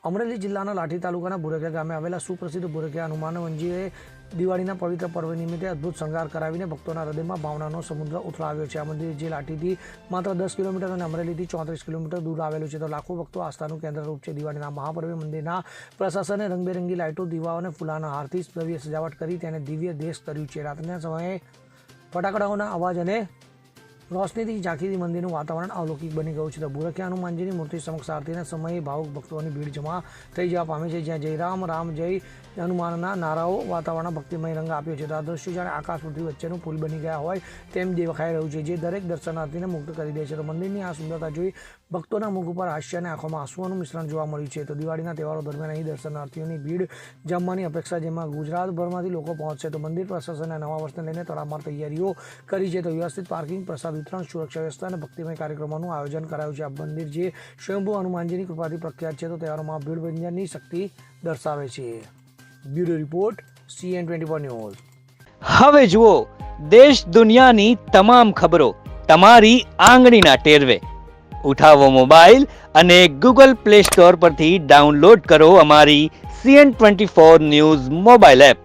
અમરેલી જિલ્લાના લાઠી તાલુકાના ભુરકિયા ગામે આવેલા સુપ્રસિદ્ધ ભુરકિયા હનુમાન મંદિરે દિવાળીના પવિત્ર પર્વ નિમિત્તે અદ્ભુત શણગાર કરાવીને ભક્તોના હૃદયમાં ભાવનાનો સમુદ્ર ઉથલાવ્યો છે. આ મંદિર જે લાઠીથી માત્ર 10 કિલોમીટર અને અમરેલીથી 34 કિલોમીટર દૂર આવેલું છે, તો લાખો ભક્તો આસ્થાનું કેન્દ્રરૂપ છે. દિવાળીના મહાપર્વે મંદિરના પ્રશાસને રંગબેરંગી લાઇટો, દીવાઓ અને ફૂલાના હારથી ભવ્ય સજાવટ કરી તેને દિવ્ય દેશ કર્યું છે. રાત્રિના સમયે ફટાકડાઓના અવાજ અને રોશનીથી ઝાંખીથી મંદિરનું વાતાવરણ અલૌકિક બની ગયું છે. તો ભુરકિયા હનુમાનજીની મૂર્તિ સમક્ષ આરતીના સમયે ભાવુક ભક્તોની ભીડ જમા થઈ જવા પામી છે, જ્યાં જય રામ રામ જય હનુમાનના નારાઓ વાતાવરણ ભક્તિમય રંગ આપ્યો છે. તો આ દ્રશ્યો જાણે આકાશ પૃથ્વી વચ્ચેનું પુલ બની ગયા હોય તેમ દેખાઈ રહ્યું છે, જે દરેક દર્શનાર્થીને મુગ્ધ કરી દે છે. તો મંદિરની આ સુંદરતા જોઈ ભક્તોના મુખ ઉપર હાસ્ય અને આંખોમાં આંસુઓનું મિશ્રણ જોવા મળ્યું છે. તો દિવાળીના તહેવારો દરમિયાન અહીં દર્શનાર્થીઓની ભીડ જમવાની અપેક્ષા, જેમાં ગુજરાતભરમાંથી લોકો પહોંચશે. તો મંદિર પ્રશાસને નવા વર્ષને લઈને તડામાર તૈયારીઓ કરી છે. તો વ્યવસ્થિત પાર્કિંગ, પ્રસાદ વિતરણ, સુરક્ષા વ્યવસ્થા અને ભક્તિમય કાર્યક્રમોનું આયોજન કરાયું છે. આ મંદિર જે સ્વયંભૂ હનુમાનજીની કૃપાથી પ્રખ્યાત છે, તો તહેવારોમાં ભીડ ભંજનની શક્તિ દર્શાવે છે. Bureau report, CN24 news. હવે જુઓ દેશ દુનિયાની તમામ ખબરો તમારી આંગળીના ટેરવે. ઉઠાવો મોબાઈલ અને Google Play Store પરથી ડાઉનલોડ કરો અમારી CN24 ન્યૂઝ મોબાઈલ એપ.